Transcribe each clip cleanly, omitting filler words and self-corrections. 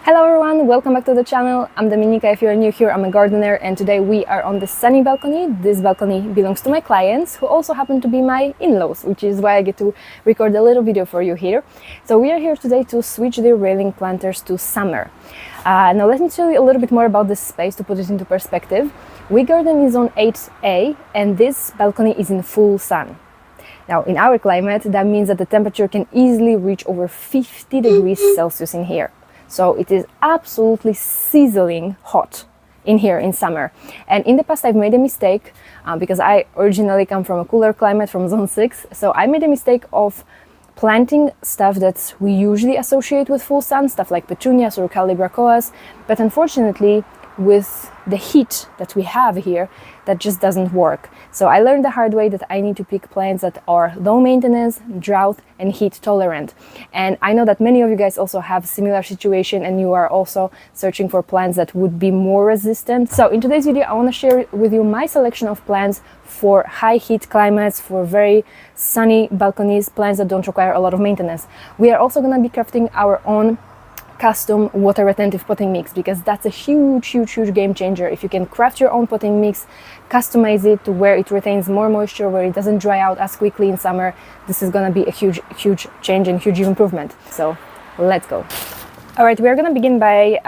Hello everyone, welcome back to the channel. I'm Dominika. If you're new here, I'm a gardener, and today we are on the sunny balcony. This balcony belongs to my clients, who also happen to be my in-laws, which is why I get to record a little video for you here. So we are here today to switch the railing planters to summer. Now let me tell you a little bit more about this space to put it into perspective. We garden is on 8A and this balcony is in full sun. Now, in our climate, that means that the temperature can easily reach over 50 degrees Celsius in here. So it is absolutely sizzling hot in here in summer. And in the past, I've made a mistake because I originally come from a cooler climate from zone 6. So I made a mistake of planting stuff that we usually associate with full sun, stuff like petunias or calibrachoas. But unfortunately, with the heat that we have here, that just doesn't work. So I learned the hard way that I need to pick plants that are low maintenance, drought and heat tolerant. And I know that many of you guys also have a similar situation and you are also searching for plants that would be more resistant. So in today's video, I want to share with you my selection of plants for high heat climates, for very sunny balconies, plants that don't require a lot of maintenance. We are also going to be crafting our own custom water retentive potting mix, because that's a huge game changer. If you can craft your own potting mix, customize it to where it retains more moisture, where it doesn't dry out as quickly in summer, this is going to be a huge change and huge improvement. So let's go. All right, we are going to begin by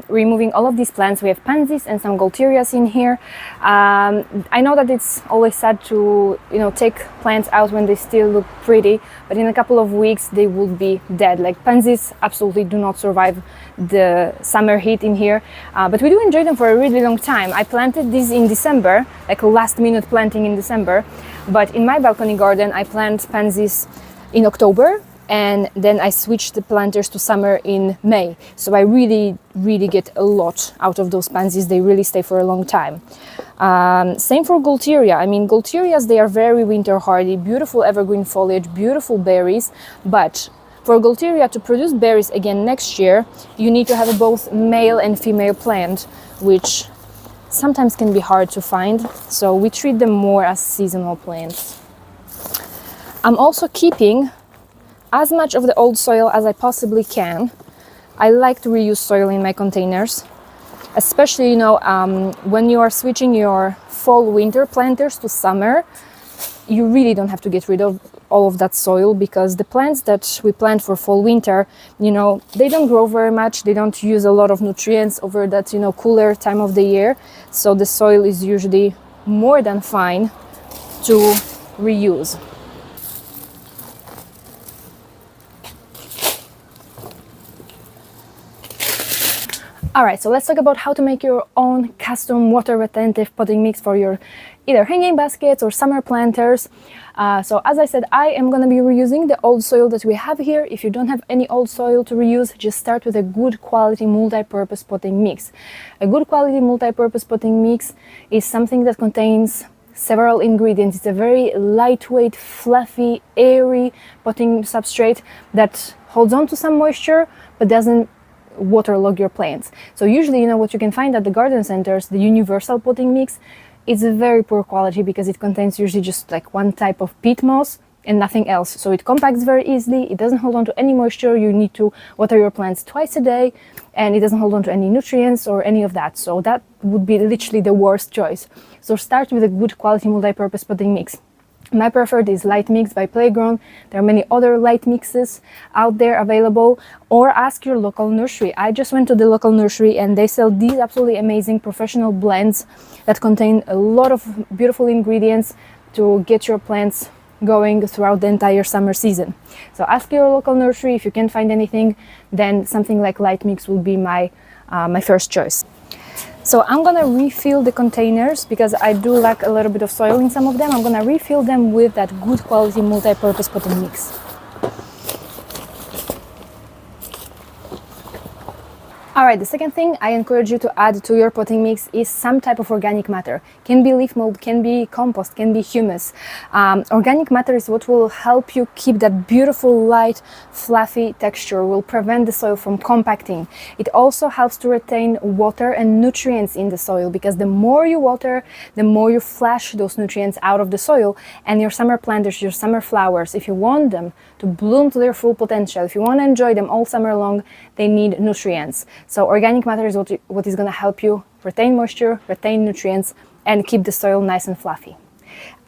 removing all of these plants. We have pansies and some Golterias in here. I know that it's always sad to, take plants out when they still look pretty, but in a couple of weeks they would be dead. Like pansies absolutely do not survive the summer heat in here, but we do enjoy them for a really long time. I planted these in December, like a last minute planting in December, but in my balcony garden I plant pansies in October, and then I switched the planters to summer in May. So I really get a lot out of those pansies. They really stay for a long time. Same for Golteria. I mean, Golterias, they are very winter hardy, beautiful evergreen foliage, beautiful berries. But for Golteria to produce berries again next year, you need to have both male and female plant, which sometimes can be hard to find. So we treat them more as seasonal plants. I'm also keeping as much of the old soil as I possibly can. I like to reuse soil in my containers, especially when you are switching your fall winter planters to summer. You really don't have to get rid of all of that soil, because the plants that we plant for fall winter, they don't grow very much, they don't use a lot of nutrients over that cooler time of the year, so the soil is usually more than fine to reuse. All right, so let's talk about how to make your own custom water retentive potting mix for your either hanging baskets or summer planters. So as I said, I am going to be reusing the old soil that we have here. If you don't have any old soil to reuse, just start with a good quality multi-purpose potting mix. A good quality multi-purpose potting mix is something that contains several ingredients. It's a very lightweight, fluffy, airy potting substrate that holds on to some moisture but doesn't waterlog your plants. So usually, what you can find at the garden centers, the universal potting mix, is a very poor quality because it contains usually just like one type of peat moss and nothing else. So it compacts very easily, it doesn't hold on to any moisture, you need to water your plants twice a day, and it doesn't hold on to any nutrients or any of that. So that would be literally the worst choice. So start with a good quality multi-purpose potting mix. My preferred is Light Mix by Playground. There are many other light mixes out there available, or ask your local nursery. I just went to the local nursery and they sell these absolutely amazing professional blends that contain a lot of beautiful ingredients to get your plants going throughout the entire summer season. So ask your local nursery. If you can't find anything, then something like Light Mix will be my first choice. So I'm gonna refill the containers because I do lack a little bit of soil in some of them. I'm gonna refill them with that good quality multi-purpose potting mix. Alright, the second thing I encourage you to add to your potting mix is some type of organic matter. Can be leaf mold, can be compost, can be humus. Organic matter is what will help you keep that beautiful, light, fluffy texture, will prevent the soil from compacting. It also helps to retain water and nutrients in the soil, because the more you water, the more you flush those nutrients out of the soil. And your summer planters, your summer flowers, if you want them to bloom to their full potential, if you want to enjoy them all summer long, they need nutrients. So organic matter is what is going to help you retain moisture, retain nutrients, and keep the soil nice and fluffy.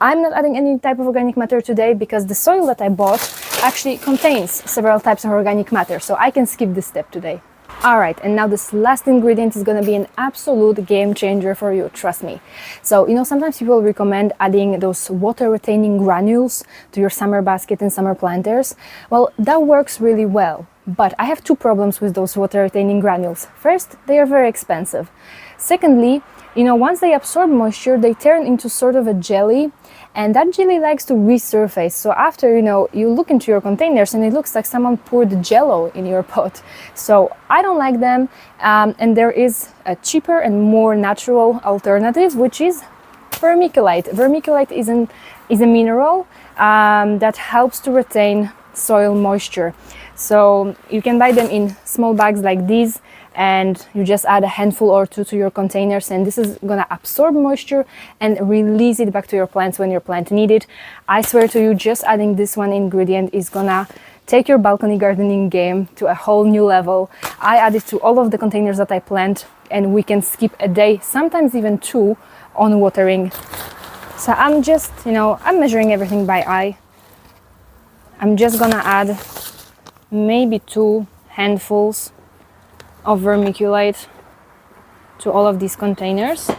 I'm not adding any type of organic matter today because the soil that I bought actually contains several types of organic matter, so I can skip this step today. Alright, and now this last ingredient is going to be an absolute game changer for you, trust me. So, sometimes people recommend adding those water retaining granules to your summer basket and summer planters. Well, that works really well, but I have two problems with those water retaining granules. First, they are very expensive. Secondly, once they absorb moisture, they turn into sort of a jelly, and that jelly likes to resurface. So after, you look into your containers and it looks like someone poured jello in your pot. So I don't like them, and there is a cheaper and more natural alternative, which is vermiculite. Vermiculite is a mineral that helps to retain soil moisture. So you can buy them in small bags like these, and you just add a handful or two to your containers, and this is gonna absorb moisture and release it back to your plants when your plant need it. I swear to you, just adding this one ingredient is gonna take your balcony gardening game to a whole new level. I add it to all of the containers that I plant, and we can skip a day, sometimes even two, on watering. So I'm just, I'm measuring everything by eye. I'm just gonna add maybe 2 handfuls of vermiculite to all of these containers.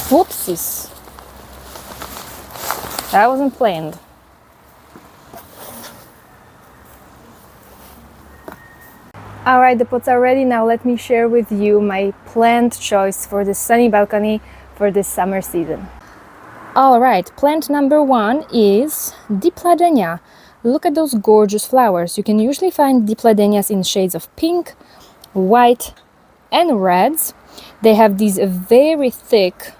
Whoopsies. That wasn't planned. Alright, the pots are ready. Now let me share with you my plant choice for the sunny balcony for this summer season. Alright, plant number 1 is Dipladenia. Look at those gorgeous flowers. You can usually find Dipladenias in shades of pink, white, and reds. They have these very thick,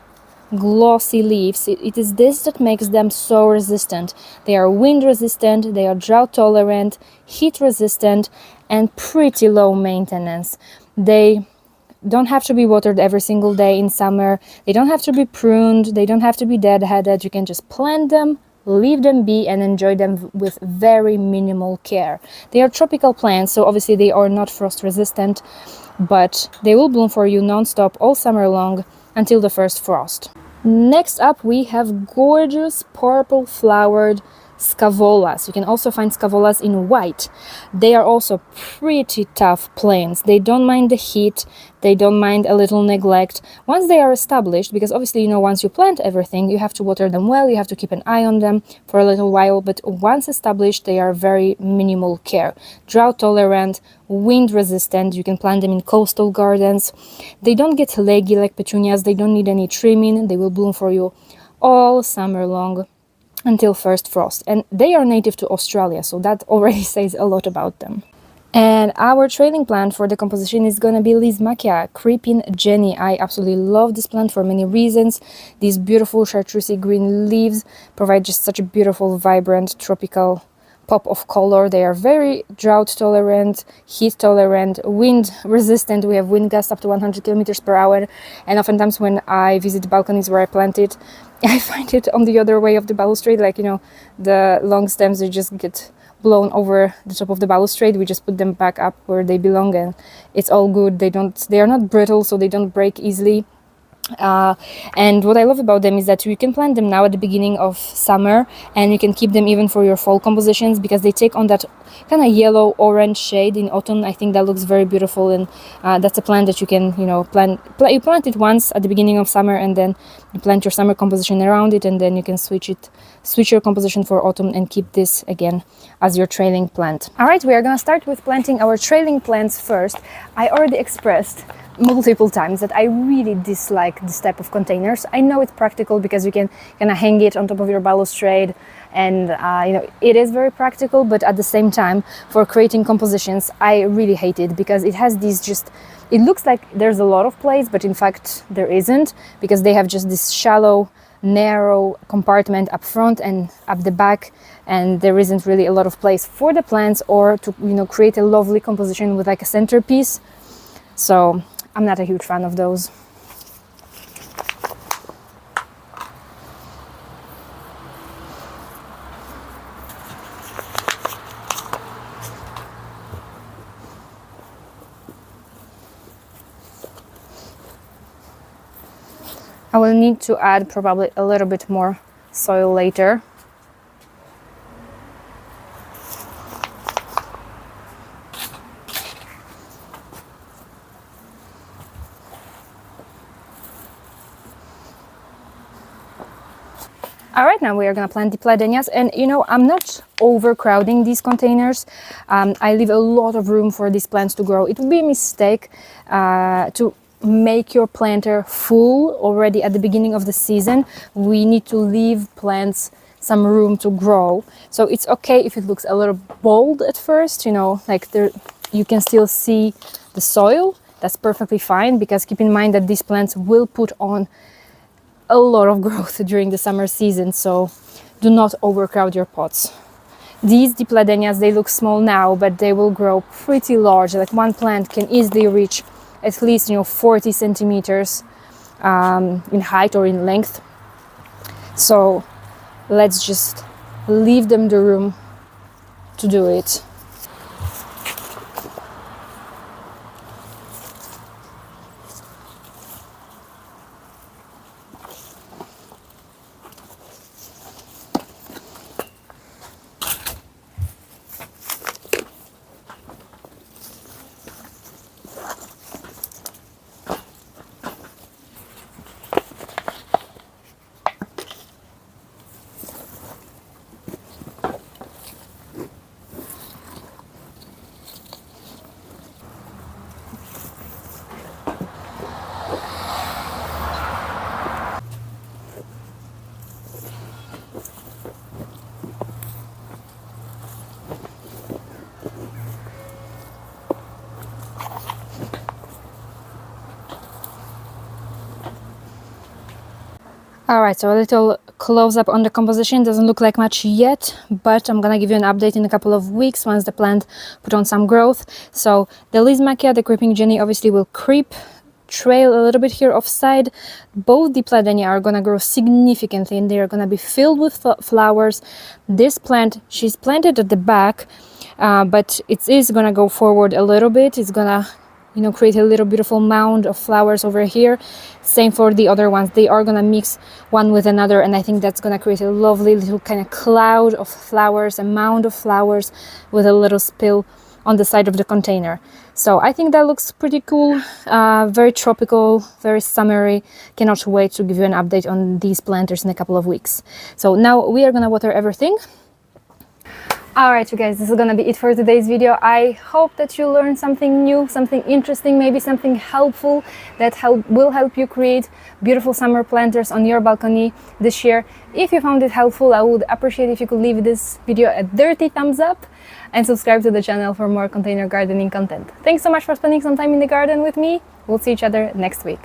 glossy leaves. It is this that makes them so resistant. They are wind resistant, they are drought tolerant, heat resistant, and pretty low maintenance. They don't have to be watered every single day in summer. They don't have to be pruned. They don't have to be deadheaded. You can just plant them, leave them be, and enjoy them with very minimal care. They are tropical plants, so obviously they are not frost resistant, but they will bloom for you non-stop all summer long until the first frost. Next up, we have gorgeous purple flowered Scaevolas. You can also find Scaevolas in white. They are also pretty tough plants. They don't mind the heat. They don't mind a little neglect. Once they are established, because obviously, once you plant everything, you have to water them well, you have to keep an eye on them for a little while, but once established, they are very minimal care. Drought tolerant, wind resistant. You can plant them in coastal gardens. They don't get leggy like petunias. They don't need any trimming. They will bloom for you all summer long until first frost, and they are native to Australia, so that already says a lot about them. And our trailing plant for the composition is gonna be Lysimachia, Creeping Jenny. I absolutely love this plant for many reasons. These beautiful chartreusey green leaves provide just such a beautiful, vibrant, tropical pop of color. They are very drought tolerant, heat tolerant, wind resistant. We have wind gusts up to 100 kilometers per hour, and oftentimes when I visit balconies where I plant it, I find it on the other way of the balustrade, like the long stems, they just get blown over the top of the balustrade. We just put them back up where they belong, and it's all good. They are not brittle, so they don't break easily. And what I love about them is that you can plant them now at the beginning of summer, and you can keep them even for your fall compositions, because they take on that kind of yellow orange shade in autumn. I think that looks very beautiful, and that's a plant that you can plant. You plant it once at the beginning of summer, and then you plant your summer composition around it, and then you can switch your composition for autumn and keep this again as your trailing plant. All right, we are going to start with planting our trailing plants first. I already expressed multiple times that I really dislike this type of containers. I know it's practical because you can kind of hang it on top of your balustrade, and it is very practical, but at the same time, for creating compositions, I really hate it because it has it looks like there's a lot of place, but in fact there isn't, because they have just this shallow, narrow compartment up front and up the back, and there isn't really a lot of place for the plants or to create a lovely composition with like a centerpiece. So I'm not a huge fan of those. I will need to add probably a little bit more soil later. All right, now we are going to plant the Pladenias, and you know, I'm not overcrowding these containers. I leave a lot of room for these plants to grow. It would be a mistake to make your planter full already at the beginning of the season. We need to leave plants some room to grow. So it's okay if it looks a little bold at first, you know, like there you can still see the soil. That's perfectly fine, because keep in mind that these plants will put on a lot of growth during the summer season, so do not overcrowd your pots. These Dipladenias, they look small now, but they will grow pretty large. Like one plant can easily reach at least, you know, 40 centimeters in height or in length. So let's just leave them the room to do it. All right, so a little close up on the composition. Doesn't look like much yet, but I'm gonna give you an update in a couple of weeks once the plant put on some growth. So the Lysmachia, the creeping Jenny, obviously will creep, trail a little bit here offside. Both the Pladenia are gonna grow significantly, and they are gonna be filled with flowers. This plant, she's planted at the back, but it is gonna go forward a little bit. It's gonna, you know, create a little beautiful mound of flowers over here. Same for the other ones. They are gonna mix one with another, and I think that's gonna create a lovely little kind of cloud of flowers, a mound of flowers with a little spill on the side of the container. So I think that looks pretty cool, very tropical, very summery. Cannot wait to give you an update on these planters in a couple of weeks. So now we are gonna water everything. Alright, you guys, this is gonna be it for today's video. I hope that you learned something new, something interesting, maybe something helpful that will help you create beautiful summer planters on your balcony this year. If you found it helpful, I would appreciate if you could leave this video a dirty thumbs up and subscribe to the channel for more container gardening content. Thanks so much for spending some time in the garden with me. We'll see each other next week.